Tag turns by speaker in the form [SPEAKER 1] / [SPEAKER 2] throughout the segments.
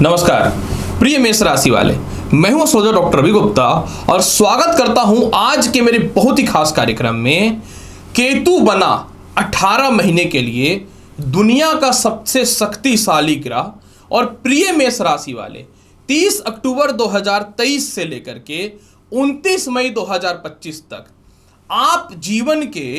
[SPEAKER 1] नमस्कार प्रिय मेष राशि वाले, मैं हूं सोजा डॉक्टर रवि गुप्ता और स्वागत करता हूं आज के मेरे बहुत ही खास कार्यक्रम में। केतु बना 18 महीने के लिए दुनिया का सबसे शक्तिशाली ग्रह और प्रिय मेष राशि वाले 30 अक्टूबर 2023 से लेकर के 29 मई 2025 तक आप जीवन के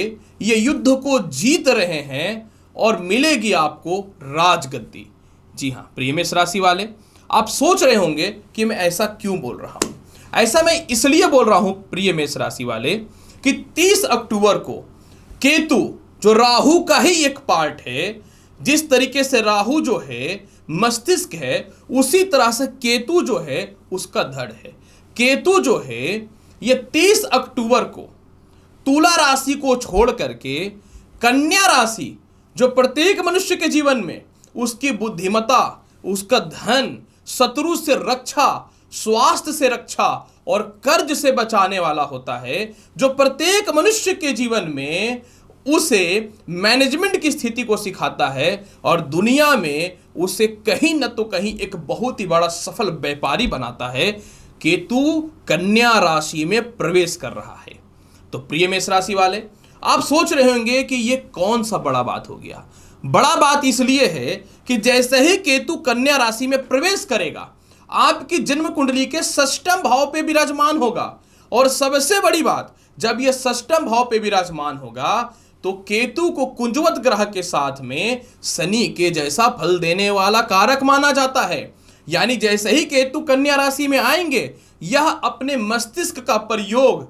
[SPEAKER 1] ये युद्ध को जीत रहे हैं और मिलेगी आपको राजगद्दी। जी हाँ प्रिय मेष राशि वाले, आप सोच रहे होंगे कि मैं ऐसा क्यों बोल रहा हूं। ऐसा मैं इसलिए बोल रहा हूं प्रिय मेष राशि वाले कि 30 अक्टूबर को केतु जो राहु का ही एक पार्ट है, जिस तरीके से राहु जो है मस्तिष्क है, उसी तरह से केतु जो है उसका धड़ है। केतु जो है ये 30 अक्टूबर को तुला राशि को छोड़ करके कन्या राशि, जो प्रत्येक मनुष्य के जीवन में उसकी बुद्धिमता, उसका धन, शत्रु से रक्षा, स्वास्थ्य से रक्षा और कर्ज से बचाने वाला होता है, जो प्रत्येक मनुष्य के जीवन में उसे मैनेजमेंट की स्थिति को सिखाता है और दुनिया में उसे कहीं न तो कहीं एक बहुत ही बड़ा सफल व्यापारी बनाता है। केतु कन्या राशि में प्रवेश कर रहा है। तो प्रिय मेष राशि वाले, आप सोच रहे होंगे कि ये कौन सा बड़ा बात हो गया। बड़ा बात इसलिए है कि जैसे ही केतु कन्या राशि में प्रवेश करेगा, आपकी जन्म कुंडली के षष्ठम भाव पे विराजमान होगा। और सबसे बड़ी बात, जब यह षष्ठम भाव पे विराजमान होगा तो केतु को कुंजवत ग्रह के साथ में शनि के जैसा फल देने वाला कारक माना जाता है। यानी जैसे ही केतु कन्या राशि में आएंगे, यह अपने मस्तिष्क का प्रयोग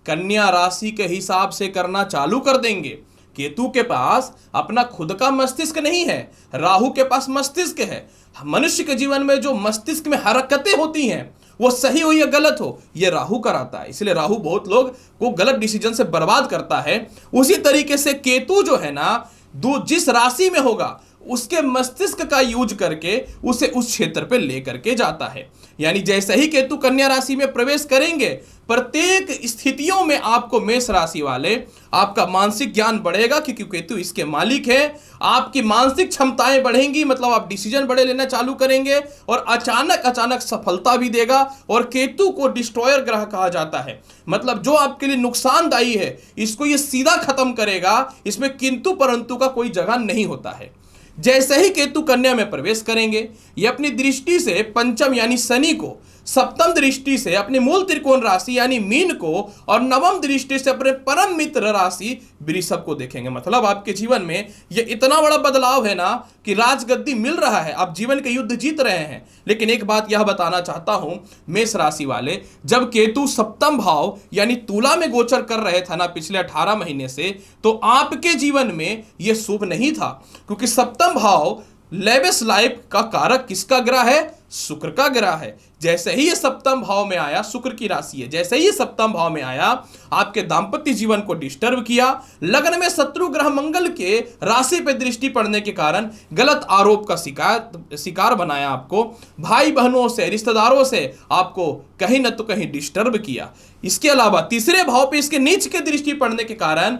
[SPEAKER 1] कन्या राशि के हिसाब से करना चालू कर देंगे। केतु के पास अपना खुद का मस्तिष्क नहीं है, राहु के पास मस्तिष्क है। मनुष्य के जीवन में जो मस्तिष्क में हरकतें होती हैं, वो सही हो या गलत हो, ये राहु कराता है। इसलिए राहु बहुत लोग को गलत डिसीजन से बर्बाद करता है। उसी तरीके से केतु जो है ना, जिस राशि में होगा उसके मस्तिष्क का यूज करके उसे उस क्षेत्र पे लेकर के जाता है। यानी जैसे ही केतु कन्या राशि में प्रवेश करेंगे, प्रत्येक स्थितियों में आपको मेष राशि वाले आपका मानसिक ज्ञान बढ़ेगा, क्योंकि केतु इसके मालिक है। आपकी मानसिक क्षमताएं बढ़ेंगी, मतलब आप डिसीजन बड़े लेना चालू करेंगे और अचानक सफलता भी देगा। और केतु को डिस्ट्रॉयर ग्रह कहा जाता है, मतलब जो आपके लिए नुकसानदायी है इसको ये सीधा खत्म करेगा। इसमें किंतु परंतु का कोई जगह नहीं होता है। जैसे ही केतु कन्या में प्रवेश करेंगे, ये अपनी दृष्टि से पंचम यानी शनि को, सप्तम दृष्टि से अपनी मूल त्रिकोण राशि यानी मीन को और नवम दृष्टि से अपने परम मित्र राशि वृषभ को देखेंगे। मतलब आपके जीवन में ये इतना बड़ा बदलाव है ना कि राजगद्दी मिल रहा है, आप जीवन के युद्ध जीत रहे हैं। लेकिन एक बात यह बताना चाहता हूं मेष राशि वाले, जब केतु सप्तम भाव यानी तुला में गोचर कर रहे थे ना पिछले 18 महीने से, तो आपके जीवन में यह शुभ नहीं था, क्योंकि सप्तम भाव लेविस लाइफ का कारक किसका ग्रह है? शुक्र का ग्रह है। जैसे ही ये सप्तम भाव में आया, शुक्र की राशि है, जैसे ही ये सप्तम भाव में आया, आपके दांपत्य जीवन को डिस्टर्ब किया। लग्न में शत्रु ग्रह मंगल के राशि पे दृष्टि पड़ने के कारण गलत आरोप का शिकार बनाया। आपको भाई बहनों से, रिश्तेदारों से आपको कहीं न तो कहीं डिस्टर्ब किया। इसके अलावा तीसरे भाव पे इसके नीच के दृष्टि पड़ने के कारण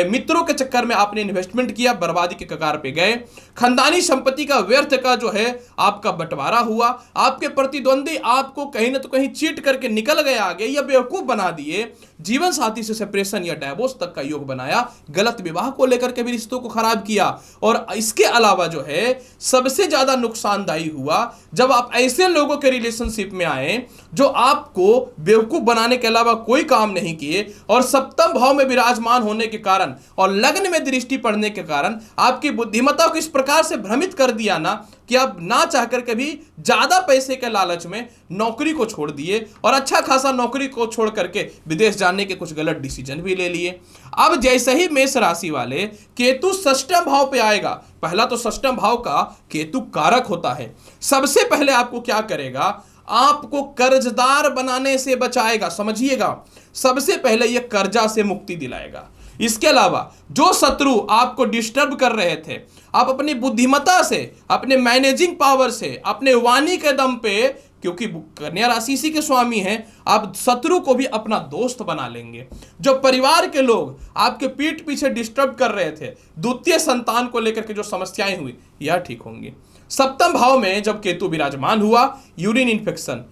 [SPEAKER 1] मित्रों के चक्कर में आपने इन्वेस्टमेंट किया, बर्बादी के कगार पे गए। खानदानी संपत्ति का व्यर्थ का जो है आपका बंटवारा हुआ। आपके प्रतिद्वंदी आपको कहीं ना तो कहीं चीट करके निकल गए आगे या बेवकूफ बना दिए। जीवन साथी से सेपरेशन या डाइवोर्स तक का योग बनाया। गलत विवाह को लेकर के भी रिश्तों को खराब किया। और इसके अलावा जो है सबसे ज्यादा नुकसानदायी हुआ जब आप ऐसे लोगों के रिलेशनशिप में आए जो आपको बेवकूफ बनाने के अलावा कोई काम नहीं किए। और सप्तम भाव में विराजमान होने के कारण और लग्न में दृष्टि पड़ने के कारण आपकी बुद्धिमत्ता को इस प्रकार से भ्रमित कर दिया ना कि आप ना चाहकर के भी ज्यादा पैसे के लालच में नौकरी को छोड़ दिए और अच्छा खासा नौकरी को छोड़ करके विदेश जाने के कुछ गलत डिसीजन भी ले लिए। अब जैसे ही मेष राशि वाले केतु षष्ठम भाव पे आएगा, पहला तो षष्ठम भाव का केतु कारक होता है। सबसे पहले आपको क्या करेगा? आपको कर्जदार बनाने से बचाएगा। समझिएगा, सबसे पहले यह कर्जा से मुक्ति दिलाएगा। इसके अलावा जो शत्रु आपको डिस्टर्ब कर रहे थे, आप अपनी बुद्धिमत्ता से, अपने मैनेजिंग पावर से, अपने वाणी के दम पे, क्योंकि कन्या राशि इसी के स्वामी हैं, आप शत्रु को भी अपना दोस्त बना लेंगे। जो परिवार के लोग आपके पीठ पीछे डिस्टर्ब कर रहे थे, द्वितीय संतान को लेकर के जो समस्याएं हुई, यह ठीक होंगी। सप्तम भाव में जब केतु विराजमान हुआ, यूरिन इन्फेक्शन,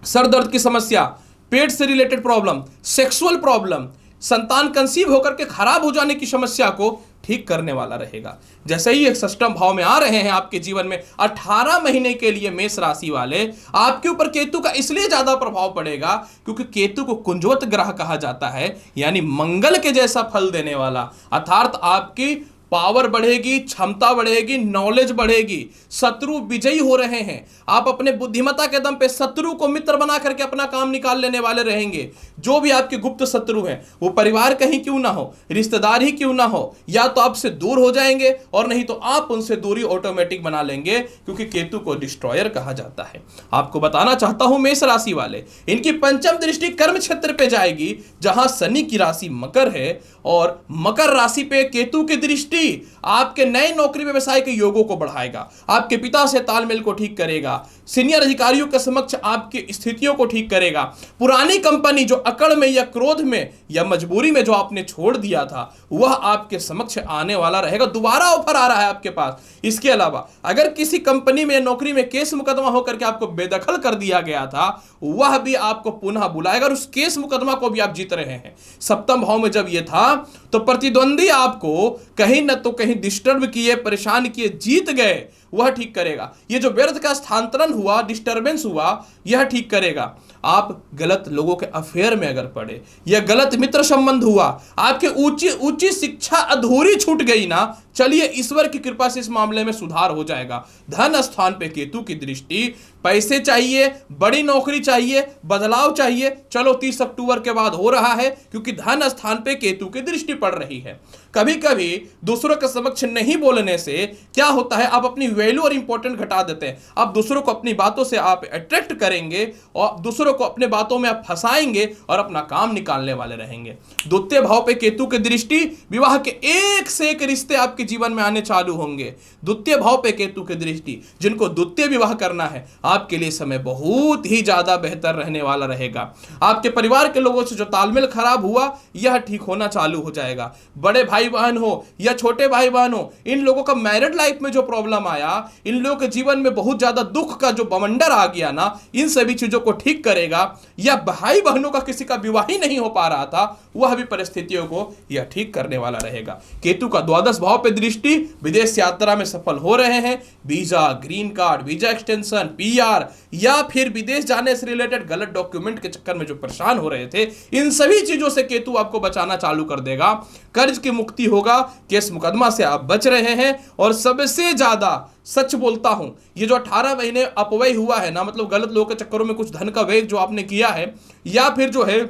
[SPEAKER 1] सर दर्द की समस्या, पेट से रिलेटेड प्रॉब्लम, सेक्सुअल प्रॉब्लम, संतान कंसीव होकर के खराब हो जाने की समस्या को ठीक करने वाला रहेगा। जैसे ही एक षष्ठम भाव में आ रहे हैं आपके जीवन में 18 महीने के लिए मेष राशि वाले, आपके ऊपर केतु का इसलिए ज्यादा प्रभाव पड़ेगा क्योंकि केतु को कुंजवत ग्रह कहा जाता है, यानी मंगल के जैसा फल देने वाला। अर्थात आपकी पावर बढ़ेगी, क्षमता बढ़ेगी, नॉलेज बढ़ेगी, शत्रु विजयी हो रहे हैं। आप अपने बुद्धिमत्ता के दम पे शत्रु को मित्र बना करके अपना काम निकाल लेने वाले रहेंगे। जो भी आपके गुप्त शत्रु हैं, वो परिवार कहीं क्यों ना हो, रिश्तेदार ही क्यों ना हो, या तो आपसे दूर हो जाएंगे और नहीं तो आप उनसे दूरी ऑटोमेटिक बना लेंगे, क्योंकि केतु को डिस्ट्रॉयर कहा जाता है। आपको बताना चाहता हूं मेष राशि वाले, इनकी पंचम दृष्टि कर्म क्षेत्र पे जाएगी, जहां शनि की राशि मकर है और मकर राशि पे केतु की दृष्टि आपके नए नौकरी व्यवसाय के योगों को बढ़ाएगा, आपके पिता से तालमेल को ठीक करेगा, सीनियर अधिकारियों के समक्ष आपकी स्थितियों को ठीक करेगा। पुरानी कंपनी जो अकड़ में या क्रोध में या मजबूरी में जो आपने छोड़ दिया था, वह आपके समक्ष आने वाला रहेगा। दोबारा ऑफर आ रहा है आपके पास। इसके अलावा अगर किसी कंपनी में नौकरी में केस मुकदमा होकर के आपको बेदखल कर दिया गया था, वह भी आपको पुनः बुलाएगा और उस केस मुकदमा को भी आप जीत रहे हैं। सप्तम भाव में जब यह था तो प्रतिद्वंदी आपको कहीं न तो कहीं डिस्टर्ब किए, परेशान किए, जीत गए, वह ठीक करेगा। ये जो व्यर्थ का स्थानांतरण हुआ, डिस्टर्बेंस हुआ, यह ठीक करेगा। आप गलत लोगों के अफेयर में अगर पड़े या गलत मित्र संबंध हुआ, आपके ऊंची शिक्षा अधूरी छूट गई ना, चलिए ईश्वर की कृपा से इस मामले में सुधार हो जाएगा। धन स्थान पे केतु की दृष्टि, पैसे चाहिए, बड़ी नौकरी चाहिए, बदलाव चाहिए, चलो 30 अक्टूबर के बाद हो रहा है, क्योंकि धन स्थान पे केतु की दृष्टि पड़ रही है। कभी कभी दूसरों के समक्ष नहीं बोलने से क्या होता है, आप अपनी वैल्यू और इंपॉर्टेंट घटा देते हैं। आप दूसरों को अपनी बातों से आप अट्रैक्ट करेंगे और दूसरों को अपने बातों में आप फंसाएंगे और अपना काम निकालने वाले रहेंगे। द्वितीय भाव पे केतु की दृष्टि, विवाह के एक से एक रिश्ते आपके जीवन में आने चालू होंगे। द्वितीय भाव पे केतु की दृष्टि, जिनको द्वितीय विवाह करना है, आपके लिए समय बहुत ही ज्यादा बेहतर रहने वाला रहेगा। आपके परिवार के लोगों से जो तालमेल खराब हुआ, यह ठीक होना चालू हो जाएगा। बड़े भाई बहन हो या छोटे भाई बहन हो, इन लोगों का मैरिड लाइफ में जो प्रॉब्लम आया, इन लोगों के जीवन में बहुत ज्यादा दुख का जो बवंडर आ गया ना, इन सभी चीजों को ठीक करेगा। या भाई बहनों का किसी का विवाह ही नहीं हो पा रहा था, वह भी परिस्थितियों को यह ठीक करने वाला रहेगा। केतु का द्वादश भाव पे दृष्टि, विदेश यात्रा में सफल हो रहे हैं, visa, green card, visa extension, PR या फिर विदेश जाने से रिलेटेड गलत डॉक्यूमेंट के चक्कर में जो परेशान हो रहे थे, इन सभी चीजों से केतु आपको बचाना चालू कर देगा। कर्ज की मुक्ति होगा, केस मुकदमा से आप बच रहे हैं। और सबसे ज्यादा सच बोलता हूं, ये जो 18 महीने अपव्यय हुआ है ना, मतलब गलत लोगों के चक्करों में कुछ धन का व्यय जो आपने किया है, या फिर जो है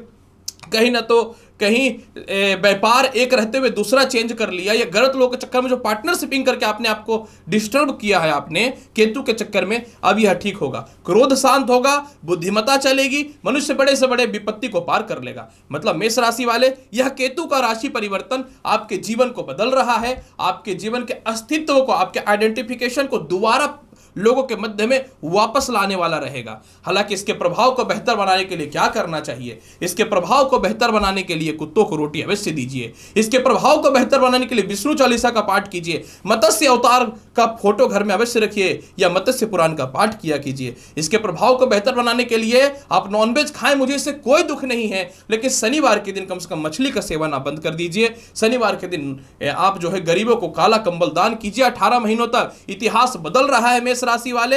[SPEAKER 1] कहीं ना तो कहीं व्यापार एक रहते हुए दूसरा चेंज कर लिया, या गलत लोगों के चक्कर में जो पार्टनरशिपिंग करके आपने आपको डिस्टर्ब किया है आपने केतु के चक्कर में, अब यह ठीक होगा। क्रोध शांत होगा, बुद्धिमत्ता चलेगी, मनुष्य बड़े से बड़े विपत्ति को पार कर लेगा। मतलब मेष राशि वाले, यह केतु का राशि परिवर्तन आपके जीवन को बदल रहा है, आपके जीवन के अस्तित्व को, आपके आइडेंटिफिकेशन को दोबारा लोगों के मध्य में वापस लाने वाला रहेगा। हालांकि इसके प्रभाव को बेहतर बनाने के लिए क्या करना चाहिए? इसके प्रभाव को बेहतर बनाने के लिए कुत्तों को रोटी अवश्य दीजिए। इसके प्रभाव को बेहतर बनाने के लिए विष्णु चालीसा का पाठ कीजिए। मत्स्य अवतार का फोटो घर में अवश्य रखिए या मत्स्य पुराण का पाठ किया कीजिए। इसके प्रभाव को बेहतर बनाने के लिए आप नॉनवेज खाएं, मुझे इससे कोई दुख नहीं है, लेकिन शनिवार के दिन कम से कम मछली का सेवन आप बंद कर दीजिए। शनिवार के दिन आप जो है गरीबों को काला कंबल दान कीजिए। 18 महीनों तक इतिहास बदल रहा है मेष राशि वाले।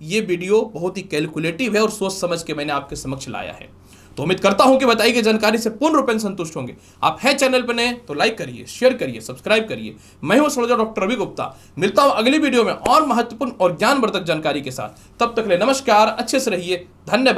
[SPEAKER 1] ये वीडियो बहुत ही कैलकुलेटिव है और सोच समझ के मैंने आपके समक्ष लाया है। तो उम्मीद करता हूं कि बताई गई जानकारी से पूर्ण रूप से संतुष्ट होंगे। आप हैं चैनल पर नए तो लाइक करिए, शेयर करिए, सब्सक्राइब करिए। मैं हूं एस्ट्रोलॉजर डॉक्टर रवि गुप्ता। मिलता हूं अगली वीडियो में और महत्वपूर्ण और ज्ञानवर्धक जानकारी के साथ। तब तक के लिए नमस्कार, अच्छे से रहिए, धन्यवाद।